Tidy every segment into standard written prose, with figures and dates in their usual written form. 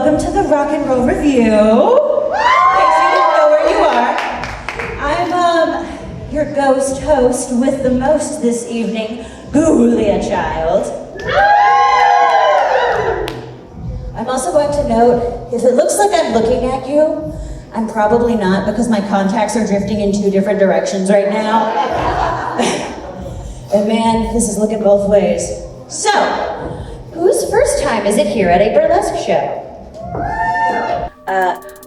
welcome to the Rock and Roll Review. In case you didn't know where you are, I'm your ghost host with the most this evening, Ghoulia child. I'm also going to note, if it looks like I'm looking at you, I'm probably not because my contacts are drifting in two different directions right now. And man, this is looking both ways. So, whose first time is it here at a burlesque show?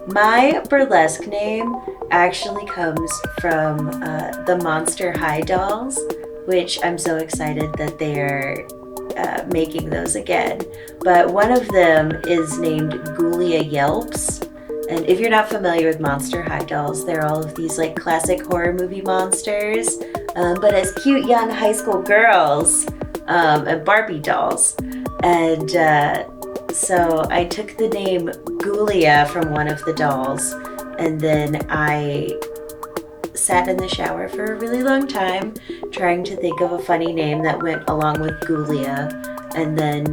My burlesque name actually comes from the Monster High dolls, which I'm so excited that they're making those again. But one of them is named Ghoulia Yelps. And if you're not familiar with Monster High dolls, they're all of these like classic horror movie monsters, but as cute young high school girls and Barbie dolls. And so I took the name Ghoulia from one of the dolls, and then I sat in the shower for a really long time trying to think of a funny name that went along with Ghoulia, and then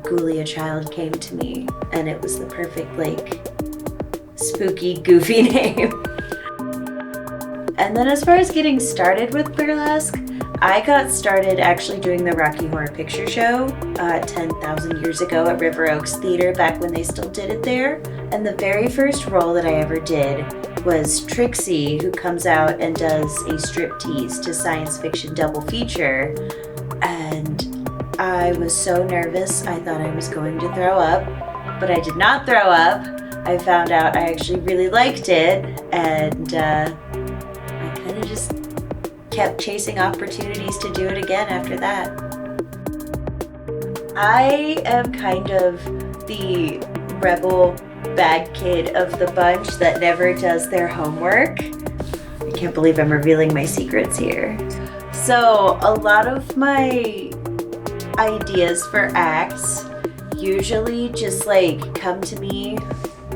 Ghoulia Child came to me, and it was the perfect like spooky, goofy name. And then as far as getting started with burlesque, I got started actually doing the Rocky Horror Picture Show 10,000 years ago at River Oaks Theater, back when they still did it there. And the very first role that I ever did was Trixie, who comes out and does a striptease to science fiction double feature. And I was so nervous, I thought I was going to throw up, but I did not throw up. I found out I actually really liked it, and I kind of just kept chasing opportunities to do it again after that. I am kind of the rebel bad kid of the bunch that never does their homework. I can't believe I'm revealing my secrets here. So a lot of my ideas for acts usually just like come to me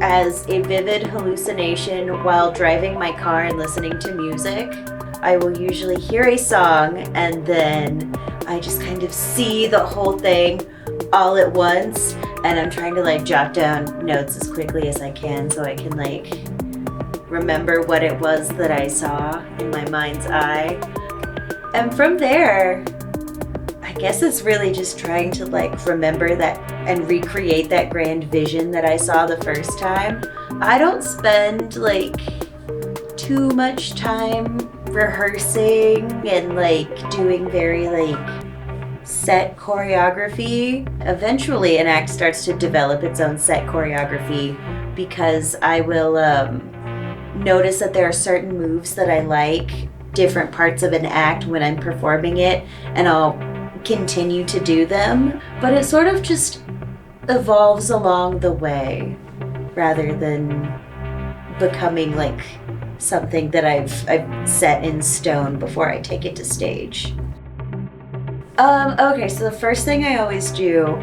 as a vivid hallucination while driving my car and listening to music. I will usually hear a song and then I just kind of see the whole thing all at once, and I'm trying to like jot down notes as quickly as I can so I can like remember what it was that I saw in my mind's eye. And from there, I guess it's really just trying to like remember that and recreate that grand vision that I saw the first time. I don't spend like too much time rehearsing and like doing very like set choreography. Eventually an act starts to develop its own set choreography because I will notice that there are certain moves that I like different parts of an act when I'm performing it, and I'll continue to do them, but it sort of just evolves along the way rather than becoming like something that I've set in stone before I take it to stage. Okay, so the first thing I always do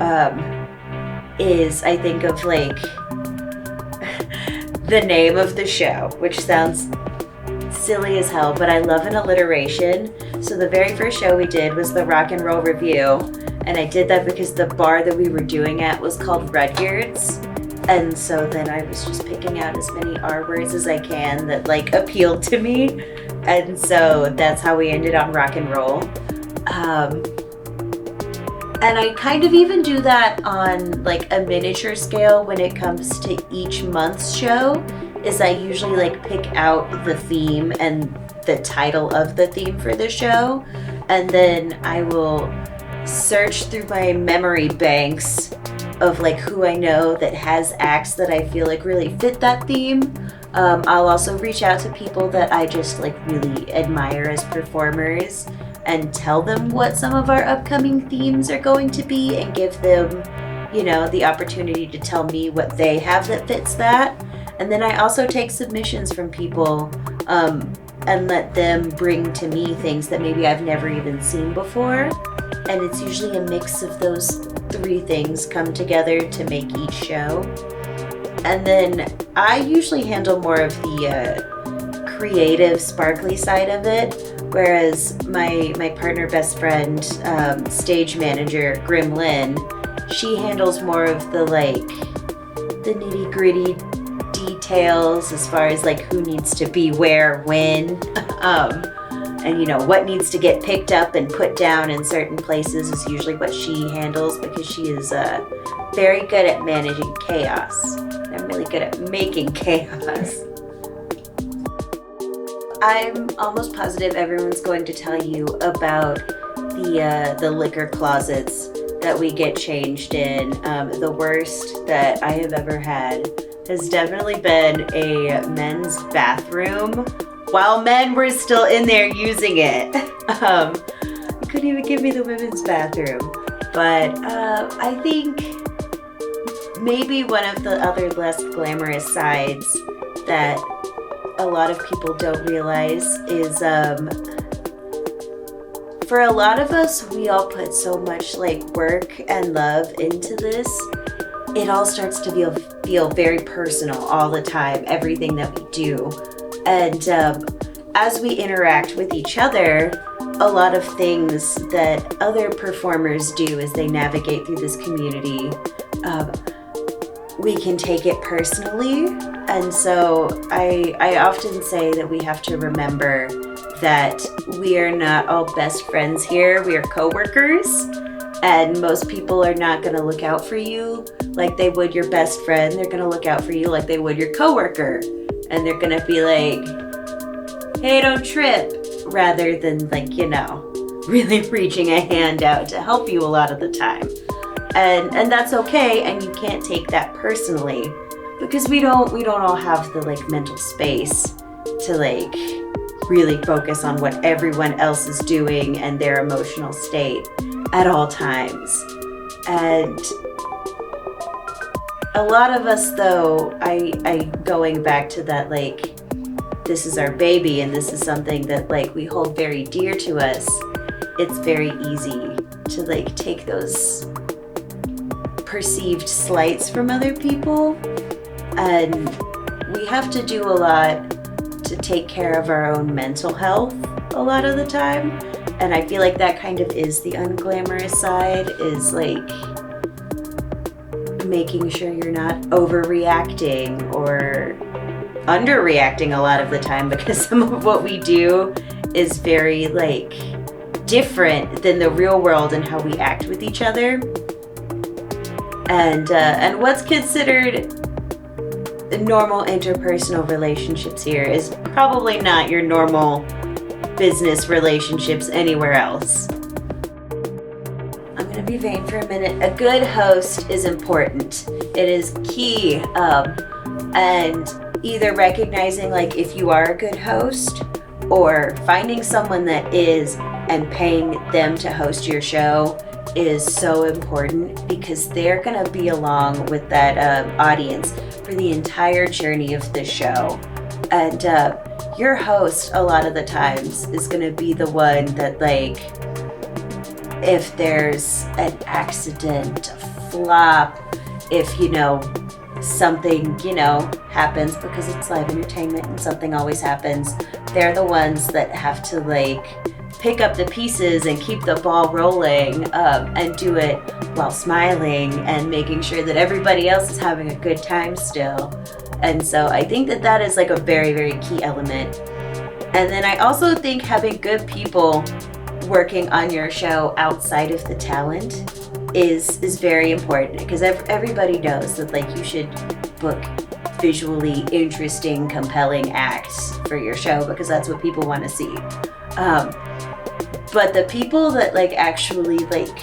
is I think of like the name of the show, which sounds silly as hell, but I love an alliteration. So the very first show we did was the Rock and Roll Review, and I did that because the bar that we were doing at was called Rudyard's, and so then I was just picking out as many R words as I can that like appealed to me, and so that's how we ended on Rock and Roll. And I kind of even do that on like a miniature scale when it comes to each month's show, is I usually like pick out the theme and the title of the theme for the show, and then I will search through my memory banks of like who I know that has acts that I feel like really fit that theme. I'll also reach out to people that I just like really admire as performers and tell them what some of our upcoming themes are going to be and give them, you know, the opportunity to tell me what they have that fits that. And then I also take submissions from people and let them bring to me things that maybe I've never even seen before. And it's usually a mix of those three things come together to make each show. And then I usually handle more of the creative, sparkly side of it, whereas my partner, best friend, stage manager, Grim Lynn, she handles more of the like the nitty-gritty details as far as like who needs to be where, when, and you know, what needs to get picked up and put down in certain places is usually what she handles, because she is very good at managing chaos. I'm really good at making chaos. I'm almost positive everyone's going to tell you about the liquor closets that we get changed in. The worst that I have ever had has definitely been a men's bathroom while men were still in there using it. You couldn't even give me the women's bathroom. But I think maybe one of the other less glamorous sides that a lot of people don't realize is for a lot of us, we all put so much like work and love into this. It all starts to feel very personal all the time, everything that we do. And as we interact with each other, a lot of things that other performers do as they navigate through this community, we can take it personally. And so I often say that we have to remember that we are not all best friends here. We are coworkers, and most people are not going to look out for you like they would your best friend. They're going to look out for you like they would your coworker, and they're going to be like, hey, don't trip, rather than like, you know, really reaching a hand out to help you a lot of the time. And that's okay, and you can't take that personally, because we don't all have the like mental space to like really focus on what everyone else is doing and their emotional state at all times. And a lot of us though, I going back to that, like, this is our baby and this is something that like we hold very dear to us, it's very easy to like take those perceived slights from other people, and we have to do a lot to take care of our own mental health a lot of the time. And I feel like that kind of is the unglamorous side, is like making sure you're not overreacting or underreacting a lot of the time, because some of what we do is very like different than the real world and how we act with each other. And what's considered normal interpersonal relationships here is probably not your normal business relationships anywhere else. I'm gonna be vain for a minute. A good host is important. It is key. And either recognizing like if you are a good host, or finding someone that is and paying them to host your show is so important, because they're gonna be along with that audience for the entire journey of the show. And your host a lot of the times is gonna be the one that, like, if there's an accident, a flop, if, you know, something, you know, happens, because it's live entertainment and something always happens, they're the ones that have to like pick up the pieces and keep the ball rolling, and do it while smiling and making sure that everybody else is having a good time still. And so I think that that is like a very, very key element. And then I also think having good people working on your show outside of the talent is very important, because everybody knows that like you should book visually interesting, compelling acts for your show, because that's what people want to see. But the people that like actually like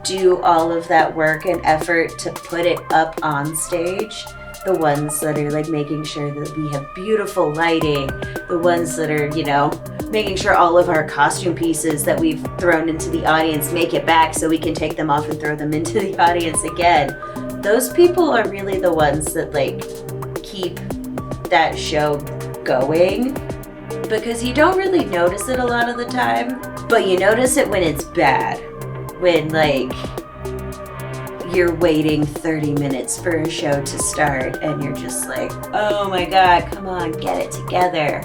do all of that work and effort to put it up on stage, the ones that are like making sure that we have beautiful lighting, the ones that are, you know, making sure all of our costume pieces that we've thrown into the audience make it back so we can take them off and throw them into the audience again. Those people are really the ones that like keep that show going, because you don't really notice it a lot of the time, but you notice it when it's bad, when like you're waiting 30 minutes for a show to start and you're just like, oh my God, come on, get it together.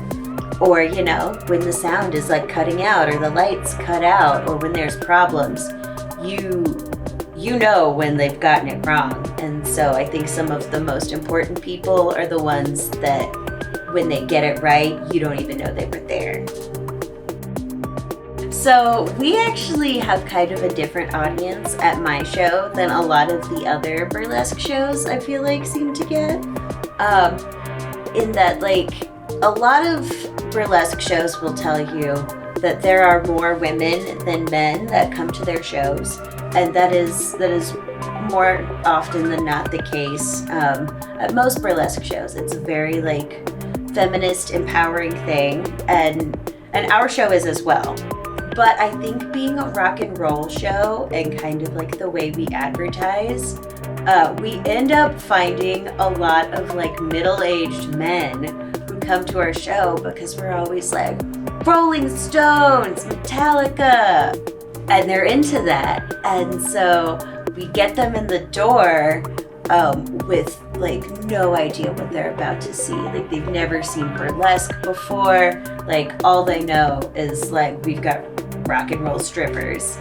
Or, you know, when the sound is like cutting out or the lights cut out, or when there's problems, you you know when they've gotten it wrong. And so I think some of the most important people are the ones that when they get it right, you don't even know they were there. So we actually have kind of a different audience at my show than a lot of the other burlesque shows I feel like seem to get. In that, like, a lot of burlesque shows will tell you that there are more women than men that come to their shows, and that is more often than not the case. At most burlesque shows, it's a very like feminist, empowering thing, and our show is as well. But I think being a rock and roll show and kind of like the way we advertise, we end up finding a lot of like middle-aged men who come to our show because we're always like, Rolling Stones, Metallica, and they're into that. And so we get them in the door with like no idea what they're about to see. Like they've never seen burlesque before. Like all they know is like we've got rock and roll strippers.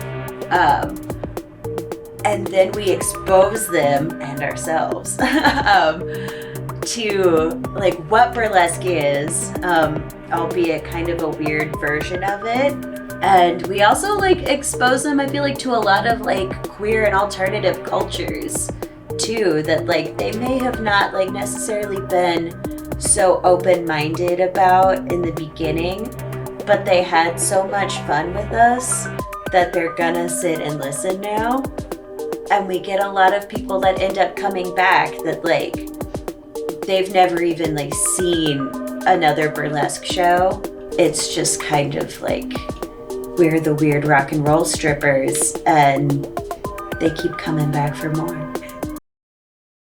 And then we expose them and ourselves to like what burlesque is, albeit kind of a weird version of it. And we also like expose them, I feel like, to a lot of like queer and alternative cultures too, that like they may have not like necessarily been so open-minded about in the beginning, but they had so much fun with us that they're gonna sit and listen now. And we get a lot of people that end up coming back that like they've never even like seen another burlesque show. It's just kind of like we're the weird rock and roll strippers, and they keep coming back for more.